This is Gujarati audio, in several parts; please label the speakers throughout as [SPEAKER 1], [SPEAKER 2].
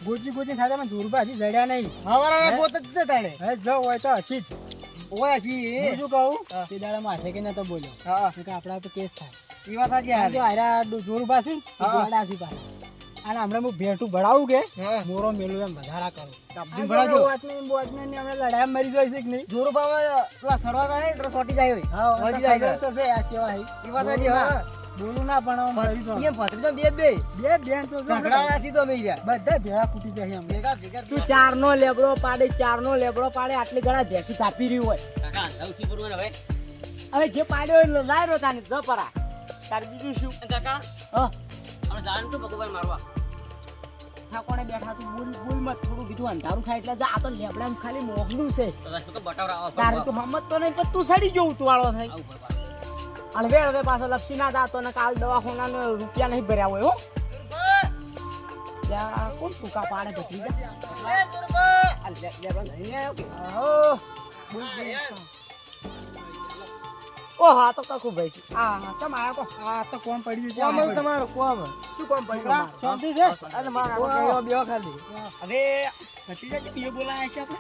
[SPEAKER 1] ગોચી થાય પણ જોરબા હજી જડ્યા નહીં.
[SPEAKER 2] હવારાના ગોત જ છે તાણે.
[SPEAKER 1] હે જો હોય તો હસી જ.
[SPEAKER 2] ઓય હસી.
[SPEAKER 1] હું શું કહું
[SPEAKER 2] હા.
[SPEAKER 1] તે દાડા માથે કે નતો બોલ્યો.
[SPEAKER 2] હા
[SPEAKER 1] કે આપડા તો કેસ થાય.
[SPEAKER 2] ઈ વાત સાચી યાર.
[SPEAKER 1] જો આયરા જોરબા છે
[SPEAKER 2] હા.
[SPEAKER 1] ગોડા છે પાછા. અને હમણાં હું ભેટું ભરાવું કે
[SPEAKER 2] હા
[SPEAKER 1] મોરો મેલું એમ વધારા કરું.
[SPEAKER 2] કાપડી ભરાજો.
[SPEAKER 1] વોચમેન ને અમે લડાઈ મરી જાય છે કે નહીં?
[SPEAKER 2] જોરો બાવા પેલા સડવા થાય તો સોટી જાય હોય.
[SPEAKER 1] હા
[SPEAKER 2] મરી જાય
[SPEAKER 1] તો છે આ કેવા હે.
[SPEAKER 2] ઈ વાત સાચી હા.
[SPEAKER 1] બોલું ના પણ આમ મરી જાઉં.
[SPEAKER 2] ઈ ભત્રીજો બે બે
[SPEAKER 1] બે બેન તો જો
[SPEAKER 2] ઝઘડા નથી તો મેં રહ્યા.
[SPEAKER 1] બધા ભેળા ફૂટી જાય એમ.
[SPEAKER 2] ભેગા ભેગા
[SPEAKER 1] તું ચારનો લેબડો પાડે આટલી ઘણા ભેંસી તાપી રહ્યું હોય.
[SPEAKER 3] કાકા સૌથી પૂર્વ હવે
[SPEAKER 1] હવે જે પાડ્યો એ લાયરો તાને જ પરા. તાર બીજું શું?
[SPEAKER 3] કાકા
[SPEAKER 1] હા
[SPEAKER 3] આપણે જાણ તો ભગવાન મારવા
[SPEAKER 1] ઠાકોણે બેઠા તું બોલ મત થોડું કીધું અંધારું થાય એટલે જા આ તો લેબડામ ખાલી મોહલું છે.
[SPEAKER 3] તો તો બટાવરા
[SPEAKER 1] તારે તો હમત તો નહીં પણ તું સડી જવું તું વાળો થઈ. અને વેળ હવે પાછો લપસી ના દાતો ને કાલ દવાખાના રૂપિયા નહીં ભર્યા હોય હો. ત્યાં કોણ ટૂંકા પાડે ભત્રીજા?
[SPEAKER 2] એ જોરબા આ લે નહીં આવ્યો કે
[SPEAKER 1] ઓહ બોલ ઓહ આ તો કાકુ ભાઈ છે. હા ચમ આયા કો આ તો કોમ પડી છે.
[SPEAKER 2] કોમ તમારો કોમ
[SPEAKER 1] શું કોમ પડ્યું? શાંતિ છે?
[SPEAKER 2] અરે મારા કયો બેહો ખાલી.
[SPEAKER 1] હવે ભત્રીજા જે બીજો બોલાયા છે આપણે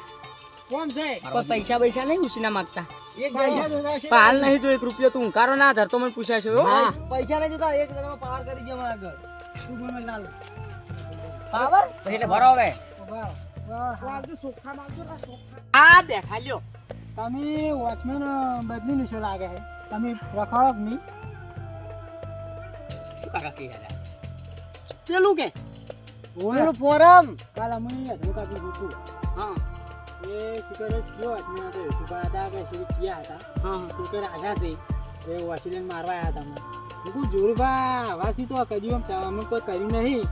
[SPEAKER 1] કોમ છે કોઈ પૈસા નહીં ઉછીના માંગતા.
[SPEAKER 2] એક જણા
[SPEAKER 1] હાલ નહીં તો 1 રૂપિયો તું હુંકારો ના ધરતો મને પૂછ્યા છે.
[SPEAKER 2] હા પૈસા નહીં જોતા એક જણામાં પાર કરી દે મારા ઘર.
[SPEAKER 1] શું બોલે લાલો પાવર
[SPEAKER 3] એટલે ભરો હવે
[SPEAKER 1] આ બેઠા લ્યો તમે વોચમેન બદલી નીચે લાગે છે. તમે રખાડો કે નહીં?
[SPEAKER 3] શું કાકા કહી હેલા
[SPEAKER 1] પેલું કે
[SPEAKER 2] ઓલો ફોરમ
[SPEAKER 1] કાલ અમે અધોકાથી રૂતું
[SPEAKER 3] હા
[SPEAKER 1] એ શિકર જો વોચમેન હતો સુભા હતા કે શું ગયા હતા. હા શિકર આજા છે એ વોચમેન મારવા આવ્યા હતા. હું જોરબા વાસી તો કદી અમે કોઈ કર્યું નહીં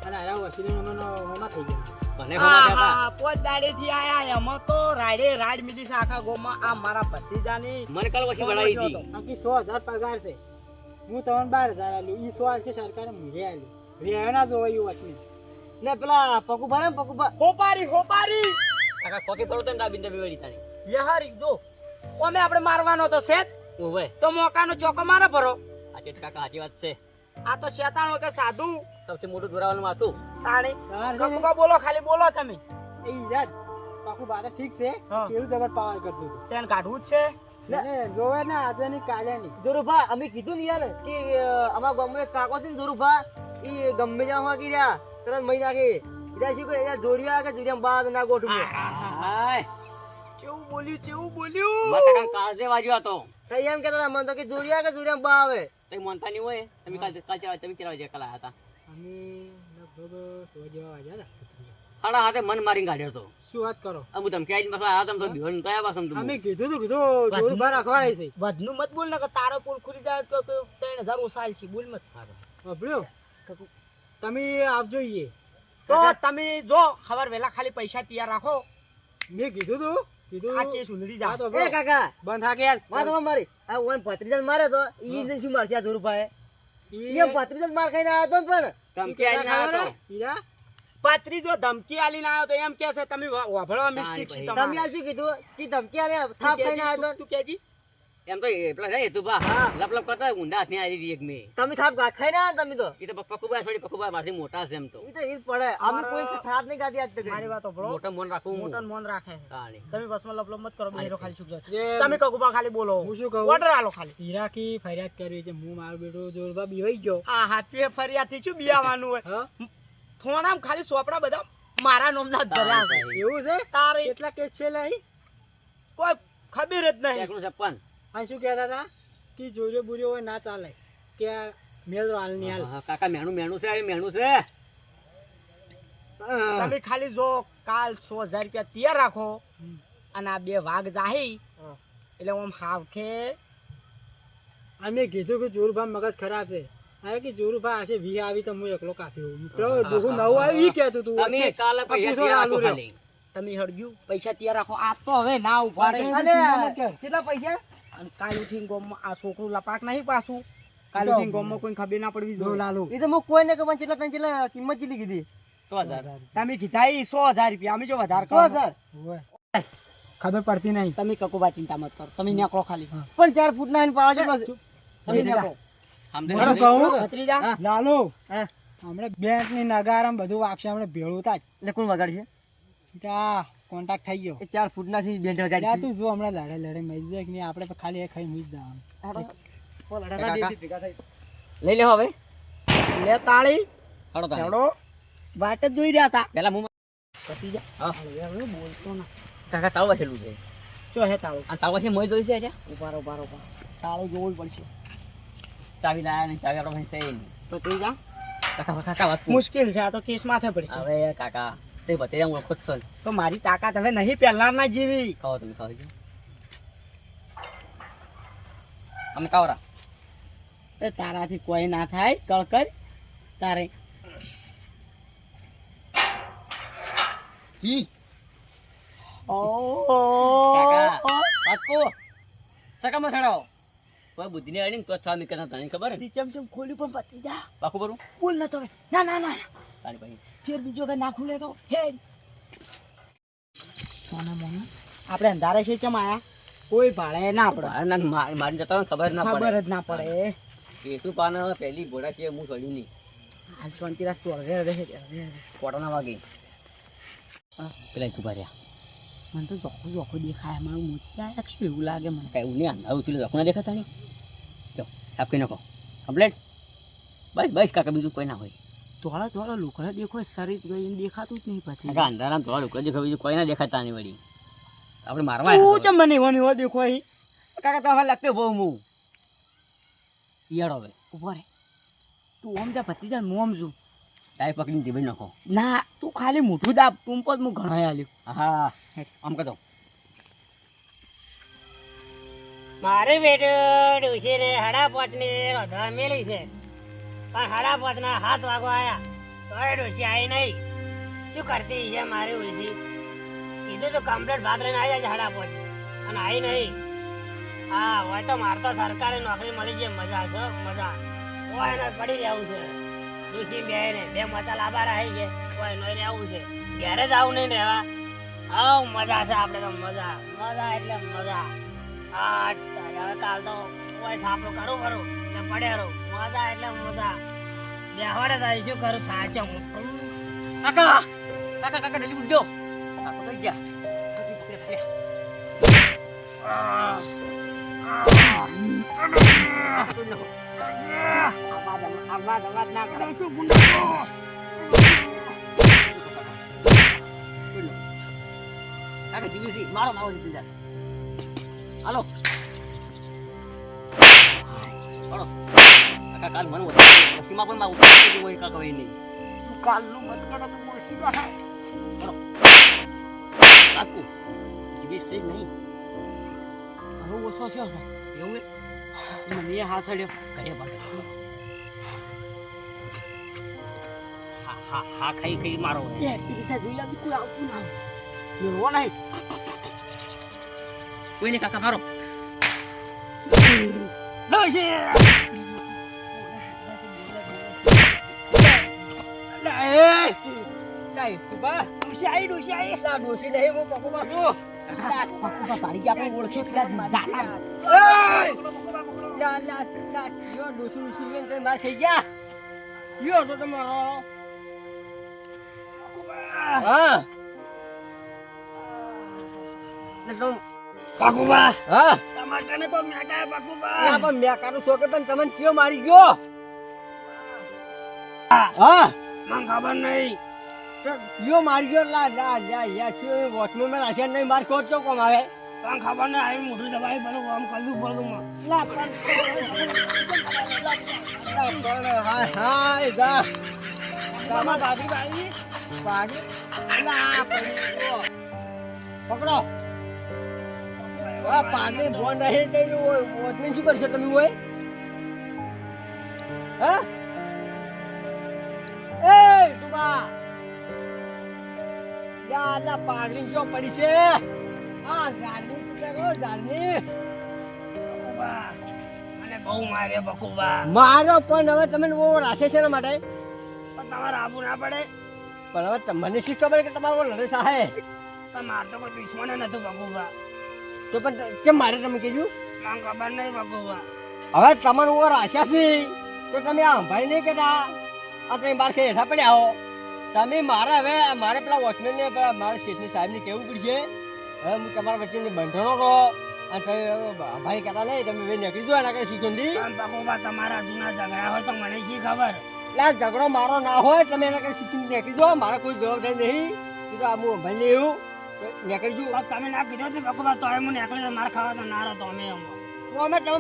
[SPEAKER 1] અને આરા વોચમેન મનમાં થઈ ગયા.
[SPEAKER 3] મને ખબર કાકા
[SPEAKER 1] પોત દાડેથી આયા એમાં તો રાડ મીધી છે આખા ગોમાં. આ મારા ભત્રીજાની
[SPEAKER 3] મને કાલ પછી વડાઈ હતી
[SPEAKER 1] બાકી 100,000 પગાર છે. હું તમને 12,000 આલ્યું. ઈ 100 છે સરકારે મુજે આલ્યું. રેના જોવાયું વાતની
[SPEAKER 2] ને પેલા પકુભા ને પકુભા
[SPEAKER 1] હોપારી
[SPEAKER 3] કાકા કોકી પડો તો દાબીન દાબી વળી તારી
[SPEAKER 1] યહારી જો ઓમે આપણે મારવાનો તો છે
[SPEAKER 3] ઓવે
[SPEAKER 1] તો મોકાનો ચોકો મારે ભરો.
[SPEAKER 3] આ ચેટ કાકા સાચી વાત છે
[SPEAKER 1] આ તો શેતાનો કે સાધુ
[SPEAKER 3] સૌથી મોટું દોરાવાનું માથું
[SPEAKER 1] તાણી કકુબા બોલો ખાલી બોલો તમે. એ યાર કાકુ બારે ઠીક છે કેવું જબર પાવર કરતું હતું તેન કાઢવું જ છે ને જોવે ને આજે ની કાલે ની.
[SPEAKER 2] જોરુભા અમે કીધું ને યાર કે અમારા ગામમાં એક કાકો છે ને જોરુભા ઈ ગમે જાવા કી રહ્યા તરત મહી નાખે ઈરા શું કે યાર જોરિયા કે જોરિયા બાદ ના ગોઠવું.
[SPEAKER 3] હાય
[SPEAKER 1] કેવું બોલ્યું
[SPEAKER 3] મારા કાકા કાળજે વાજ્યો હતો
[SPEAKER 2] તઈ એમ કહેતા હતા મને તો કે જોરિયા કે જોરિયા બા આવે.
[SPEAKER 3] તઈ મોનતા નહીં હોય તમે કાલ તમે કેરા વાજ્યા કલા હતા
[SPEAKER 1] અમે લગભગ 100 જેવા વાગ્યા હતા.
[SPEAKER 3] હાડા હાથે મન મારીને કાઢ્યો હતો.
[SPEAKER 1] શું વાત કરો?
[SPEAKER 3] અમુ તમે ક્યાં બસ આ તમે તો દીવન કયા પાસમ તમે
[SPEAKER 1] અમે કીધું જોર બાર અખવાડે છે. વધનું મત બોલ ને કે તારો પુલ ખુલી જાય તો 3000 ઓસાલ છે. બોલ મત સાંભળ્યો તમે આવજો ઈએ તો તમે જો ખબર વેલા ખાલી પૈસા તૈયાર રાખો. મેં કીધું આ કેસ ઉલડી જા તો
[SPEAKER 2] એ કાકા
[SPEAKER 1] બંધ થા કે યાર
[SPEAKER 2] વાત તો મારી આ ઓન ભત્રીજા મારે તો ઈ ને શું મારશે આ જોરુભાએ ઈ ભત્રીજા માર ખાઈને આવ્યો તો પણ
[SPEAKER 3] ધમકી આલીને આવ્યો હતો
[SPEAKER 1] હીરા પાત્રીજો ધમકી આલીને આવ્યો તો એમ કે છે તમે વાભળવા મિસ્ટેક છે
[SPEAKER 2] તમે
[SPEAKER 1] તમારી.
[SPEAKER 2] આ શું કીધું કે ધમકી આલે થાપ ખાઈને આવ્યો તો
[SPEAKER 1] તું કેજી
[SPEAKER 3] એમ તો પેલા રે તું બા લપ લપ કરતા ઊંડા હાથની આવી હતી એક મે
[SPEAKER 2] તમે થાપ ખાઈને આવ્યા તમે તો
[SPEAKER 3] એ તો પકુબા છોડી પકુબા મારથી મોટા છે એમ તો
[SPEAKER 2] ઈ તો ઈ જ પડે અમે કોઈ થાપ નહીં ગાતી આજ તક.
[SPEAKER 1] મારી વાત સાંભળો.
[SPEAKER 3] મોટા મન રાખું હું
[SPEAKER 1] મોટન મોન રાખે છે.
[SPEAKER 3] તાણી
[SPEAKER 1] તમે બસમાં લપલપ મત કરો. બેરો ખાલી ચૂપ જાઓ. તમે કગુબા ખાલી બોલો. હું શું કહું ઓર્ડર આલો ખાલી. હીરાકી ફરિયાદ કરવી છે. હું મારો બેટો જોરબા બીવાઈ ગયો. આ હાથે ફરિયાદ થી શું બિયાવાનું હોય? થોણામ ખાલી સોપડા બધા મારા નામના જ ધર્યા છે. એવું છે? તારે કેટલા કેસ છે લઈ કોઈ ખબર જ નહીં.
[SPEAKER 3] 156
[SPEAKER 1] આ શું કહેતા હતા કે જોર્યો બુર્યો હોય ના ચાલે કે મેલ હાલ ની હાલ.
[SPEAKER 3] હા કાકા મેણું છે મેણું છે
[SPEAKER 1] તમે ખાલી જો કાલ 100,000 રૂપિયા તૈયાર રાખો અને આ 2 વાઘ જાહી એટલે ઓમ હાવખે. અમે કીધું કે જોરુભા મગજ ખરાબ છે. અરે કે જોરુભા આશે વી આવી તો હું એકલો કાફી હું બહુ નવું આવી ઈ કહેતું તું
[SPEAKER 3] તમે કાલે પૈસા તૈયાર રાખો ખાલી
[SPEAKER 1] તમે હળગ્યું પૈસા તૈયાર રાખો. આ તો હવે ના ઉભા રહે.
[SPEAKER 2] અને કેટલા પૈસા
[SPEAKER 1] અને કાલ ઉઠીને ગોમમાં આ છોકરું લપાક નહીં પાછું. કાલ ઉઠીને ગોમમાં કોઈ ખબર ના પડવી જોઈએ. લાલુ
[SPEAKER 2] ઈ તો હું કોઈને કે પણ કેટલા કિંમત કેટલી કીધી
[SPEAKER 3] 100,000
[SPEAKER 1] તમે કીધા 100,000 રૂપિયા અમે જો વધારે
[SPEAKER 2] 100,000
[SPEAKER 1] ખબર પડતી નહીં. તમે કકુબા ચિંતા મત કરો. તમે નીકળો ખાલી.
[SPEAKER 2] પણ 4 ફૂટ ના પાવા છે બસ.
[SPEAKER 1] તમે નીકળો.
[SPEAKER 3] સમજે
[SPEAKER 1] હું કહું ભત્રીજા લાલુ હમણાં બેંક ની નગારમ બધું વાગશે હમણાં ભેળું થાય
[SPEAKER 2] એટલે કોણ વગાડશે
[SPEAKER 1] ત્યાં કોન્ટેક્ટ થઈ ગયો
[SPEAKER 2] એ 4 ફૂટના થી બેન્ટ
[SPEAKER 1] જા
[SPEAKER 2] વગાડશે
[SPEAKER 1] તું જો હમણાં લડે મરી જાય કે નહીં આપણે તો ખાલી એ ખાઈ મૂકી જવાનું
[SPEAKER 3] લઈ લે હવે
[SPEAKER 1] લે તાળી
[SPEAKER 3] હાડો તારે.
[SPEAKER 1] હેડો વાટ જ જોઈ રહ્યા હતા
[SPEAKER 3] પેલા મું
[SPEAKER 1] પતી જા
[SPEAKER 3] હા.
[SPEAKER 1] હવે બોલતો ના
[SPEAKER 3] કાકા તાવ વાસેલું છે
[SPEAKER 1] ચો હે તાળું
[SPEAKER 3] આ તાવ વાસી મોય જોઈ છે આજે
[SPEAKER 1] ઉભા તાળું જોવું પડશે
[SPEAKER 3] ચાવી લાયા નહીં ચાવી આપણો ભાઈ છે નહીં.
[SPEAKER 1] પતી જા
[SPEAKER 3] કાકા કાકા વાત કરું.
[SPEAKER 1] મુશ્કેલ છે આ તો કેસ માથે પડશે
[SPEAKER 3] હવે કાકા તે બતે ઓળખો જ છો ને.
[SPEAKER 1] તો મારી તાકાત હવે નહીં પહેલાના જેવી
[SPEAKER 3] ખાઓ તમે ખાઓ છો અમે કાવરા
[SPEAKER 1] એ તારાથી કોઈ ના થાય કળકર તારે
[SPEAKER 3] ઈ
[SPEAKER 1] કાકા
[SPEAKER 3] પાક્કો સકામાં સડાવો કોઈ બુદ્ધિ ને અડીને તો થા મી કરતા તને ખબર ને
[SPEAKER 1] ચમચમ ખોલી પણ પતી જા
[SPEAKER 3] પાકું બરું
[SPEAKER 1] બોલ ના તો હવે. ના ના ના
[SPEAKER 3] તારી ભાઈ
[SPEAKER 1] ફેર બીજો કઈ ના ખુલે તો હે સોના મોના આપણે અંધારે છે ચમ આયા કોઈ ભાડે ના પડે
[SPEAKER 3] મારી જતા ખબર ના
[SPEAKER 1] ખબર
[SPEAKER 3] પડે
[SPEAKER 1] જ ના પડે
[SPEAKER 3] એ તું પાન પહેલી ઘોડા છે હું ચડ્યું નહીં
[SPEAKER 1] આજ શાંતિ રાખ તું હવે રહે
[SPEAKER 3] કોટાના વાગે પેલા તું ભર્યા
[SPEAKER 1] મને તો જોખો દેખાય મારું મોટા શું એવું લાગે મને
[SPEAKER 3] કઈ એવું નહીં આવું છું લખું ના દેખાતા નહીં જો સાફ કરી નાખો કમ્પ્લેટ બસ કાકા બીજું કોઈ ના હોય
[SPEAKER 1] થોડા લુકડા દેખો શરીર જોઈને દેખાતું જ નહીં પછી
[SPEAKER 3] કાકા અંધારામાં થોડા લોકો દેખાય બીજું કોઈ ના દેખાતા નહીં વળી આપણે મારવા
[SPEAKER 1] તું ચમ મને એવો દેખો અહીં
[SPEAKER 3] કાકા તમારે લાગતે બહુ હું ઈયાડો હવે
[SPEAKER 1] ઉભો રે તું આમ જા પતી જા હું આમ છું
[SPEAKER 3] ટાઈ પકડીને જીભી નાખો
[SPEAKER 1] ના તું ખાલી મોઢું દાબ તું જ હું ઘણા આલ્યું
[SPEAKER 3] હા આમ કહો
[SPEAKER 4] મારે બેટો ડોશીને 5:30 ની રોધવા મેલી છે પણ 5:30 ના 7 વાગવા આયા તોય ડોશી આવી નહીં શું કરતી છે મારી ઉલસી કીધું તો કમ્પ્લીટ ભાત લઈને આવી જાય 5:30 અને આવી નહીં હા હોય તો મારે તો સરકારી નોકરી મળી છે મજા છે મજા હોય ને પડી રહેવું છે ડોશી બે મતા લાભાર આવી છે હોય નોઈને આવું છે ઘેરે જ આવું નહીં રહેવા હા મજા છે આપણે તો મજા મજા એટલે મજા આ હવે કાલ તો કોઈ સાપડું કરું ને પડે રહું મજા એટલે મજા બેહવાડે તારી શું કરું થાચો
[SPEAKER 3] કાકા કાકા કાકા ડેલી બુડ્યો કાકા કઈ ગયા
[SPEAKER 1] અવાજ ના કરે
[SPEAKER 3] કાકા જીવી મારો માવો જીતી જા હાલો હાલો કાકા કાલ મને વધારે સીમા પણ માં ઉતરી ગઈ હોય કાકા હોય નહીં
[SPEAKER 1] કાલનું મત કરે તો મોસી જાય
[SPEAKER 3] કાકુ જીવી થઈ નહીં
[SPEAKER 1] હવે ઓછો છે
[SPEAKER 3] એવું
[SPEAKER 1] મને હાસડ્યો
[SPEAKER 3] કરે પડે હા ખાઈ મારો
[SPEAKER 1] એ પીસા જોઈ લાવી કોઈ આવતું ના એવો નહીં
[SPEAKER 3] કોઈ નહીં કાકા મારો
[SPEAKER 1] ડોશી ડોશી આઈ ના ડોશી નહીં હું પકુ બાપુ પકુ પાડી ગયા આપણે ઓળખે કે જાના
[SPEAKER 2] લા લા લા યો ડોસી ને માર ખાઈ ગયા યો તો તમારો હા નતો
[SPEAKER 1] પકુબા
[SPEAKER 2] હા
[SPEAKER 1] ટમાટાને તો મેકા પકુબા
[SPEAKER 2] આ પણ મે કારું શોકે પણ તમને કયો મારી ગયો હા
[SPEAKER 1] મને ખબર નહીં
[SPEAKER 2] યો મારી ગયો લા લા લા યા શું વોટમાં મે રાશન નહીં માર કોટ ચો કોમ આવે
[SPEAKER 1] પણ ખબર નહીં આવી મોઢું દબાઈ ભલો આમ કલ્લું પડું
[SPEAKER 2] લા પણ હા હા જા
[SPEAKER 1] તમાર ભાભી ભાઈ
[SPEAKER 2] ભાગી લા પકડો આ પાણી બોન નહીં કઈ હોય વોટમેન શું કરશે તમે હોય હા એ તુબા યા લા પાગડી જો પડી છે આ ઝાડની તું કે ઝાડની
[SPEAKER 1] પકુબા મને બહુ માર્યો પકુબા
[SPEAKER 2] મારો પણ હવે તમે ઓ રાશે છે ને માટે
[SPEAKER 1] પણ તમારે આબુ ના પડે
[SPEAKER 2] પણ હવે તમને શી ખબર કે તમારો લડે સાહે
[SPEAKER 1] પણ મારે તો કોઈ દુશ્મન નતું પકુબા
[SPEAKER 2] તો પણ કેમ મારે તમે કીધું
[SPEAKER 1] મને ખબર નહીં પકુબા
[SPEAKER 2] હવે તમારું ઓ રાશા છે તો તમે આ ભાઈ નહીં કેતા આ તમે બાર ખેડ હેઠા પડ્યા હો તમે મારે હવે મારે પેલા વોચમેનને પેલા મારા શેઠની સાહેબને કહેવું પડશે હવે હું તમારા વચ્ચેની બંધણો રહો અને તમે ભાઈ કહેતા નહીં તમે હવે નીકળી દો એના કઈ શીખોંડી
[SPEAKER 4] પકોબા તમારા જૂના ઝઘડા હોય તો મને શી ખબર
[SPEAKER 2] એટલે ઝઘડો મારો ના હોય તમે એના કઈ શીખીને નીકળી દો મારે કોઈ જવાબદારી નહીં કીધું આ હું ભાઈ એવું નીકળી જુ
[SPEAKER 4] તમે ના કીધું હતું પકોબા તો હું નીકળી માર ખાવા તો ના રહો અમે
[SPEAKER 2] અમે તમે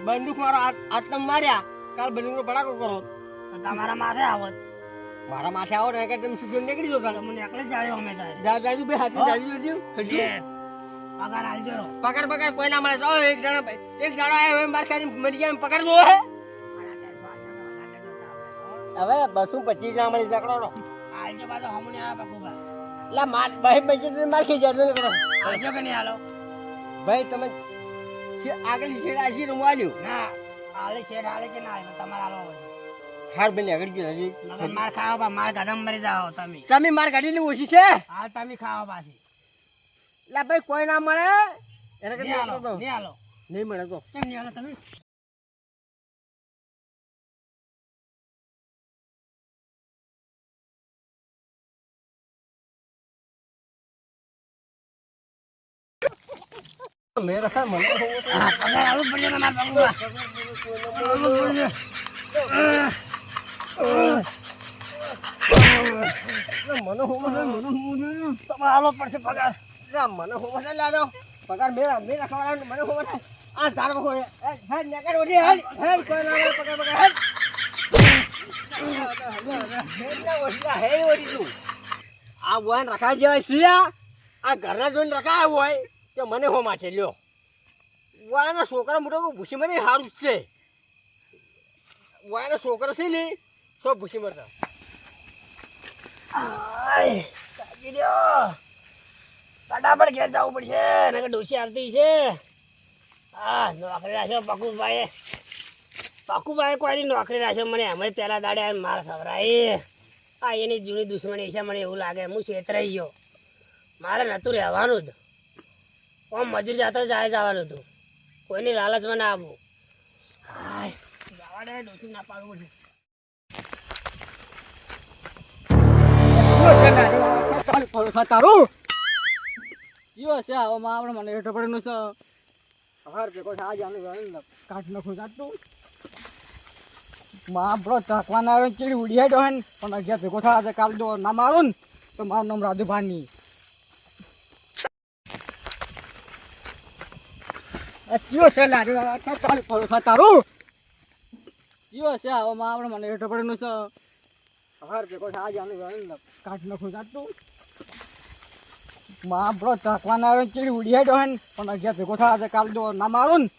[SPEAKER 2] બંદૂક મારો હાથ તમે માર્યા કાલ બંદૂકનો ભડાકો કરો
[SPEAKER 4] તમારા માથે આવત
[SPEAKER 2] મારા માથે આવો ને તમે શીખીને નીકળી દો કાલે
[SPEAKER 4] હું નીકળી જાય અમે
[SPEAKER 2] દાદુ ભાઈ હાથે દાદુ
[SPEAKER 4] પગાર આલજો
[SPEAKER 2] પકડ કોઈ ના મળે એક દાડો આવ્યો હોય માર ખાઈને મરી જાય પકડ દો હવે 225 ના મળી ઝઘડો
[SPEAKER 4] આલજો બાજુ હમણે આ પકોબા
[SPEAKER 2] લા માર ભાઈ બચી માર ખી જાય
[SPEAKER 4] આલજો કે નહીં આલો
[SPEAKER 2] ભાઈ તમે આગળ શેર આજી રમવાલ્યું
[SPEAKER 4] ના આલે શેર આલે કે ના આલે તમારે આલો
[SPEAKER 2] હાર બને આગળ ગયો હજી
[SPEAKER 4] મગર માર ખાવા માર ગાડમ મરી જાઓ
[SPEAKER 2] તમે માર ગાડીની ઓછી છે
[SPEAKER 4] હા તમે ખાવા પાછી
[SPEAKER 2] લા ભાઈ કોઈ ના મળે એને કે
[SPEAKER 4] નહીં આલો
[SPEAKER 2] નહીં મળે તો
[SPEAKER 4] કેમ નહીં આલો તમે
[SPEAKER 2] મેરા ખા મને
[SPEAKER 4] પગાર આલવું પડશે ને માર પકોબા આલવું પડશે
[SPEAKER 2] મને
[SPEAKER 4] તમારે આલવો પડશે પગાર
[SPEAKER 2] મને હોવા લાડો પગાર મેરા ખવાના મને હોવા આ ધાર બખો હે નકર ઓડી હે કોઈ ના પગાર હે ઓડી તું આ વાન રખા જેવા સિયા આ ઘરના જોઈને રખાય હોય કે મને હો માથે લ્યો વાના છોકરા મોટો ભૂસી મરી હારું જ છે વાના છોકરા છે ને સબ ભૂસી મરતા
[SPEAKER 4] આય કાજી લ્યો ફટાફટ ઘેર જવું પડશે નકર ડોસી આવતી છે હા નોકરી રાખ્યો પકુભાઈ કોઈ નોકરી રાખ્યો મને અમે પહેલા દાડે માર ખવરાય આ એની જૂની દુશ્મની છે મને એવું લાગે હું છેતરાઈ ગયો મારે નહોતું રહેવાનું જ આમ મજૂરી જતા જાય જવાનું હતું કોઈની લાલચમાં ના આવવું હાય જવા દે ડોસી ના પાડવું પડશે
[SPEAKER 2] તારું જીવો છે આવામાં આપણે મને હેઠો પડેલું છે હર ભેગો આ જાને કાઢ નાખો જાતું માં બ્રો તાકવાના આવે ચીડી ઉડી હેડો હે પણ અગિયાર ભેગો થા આજે કાલ દો ના મારું ને તો મારું નામ રાજુભાની જીવો છે લાડુ તારું જીવો છે આવામાં આપણે મને હેઠો પડેલું છે હર ભેગો થા આ જાને કાઢ નાખો જાતું માં બ્રો તાકવાના આવે ચીડી ઉડી હેડો હે પણ અગિયાર ભેગો થા આજે કાલ દો ના મારું ને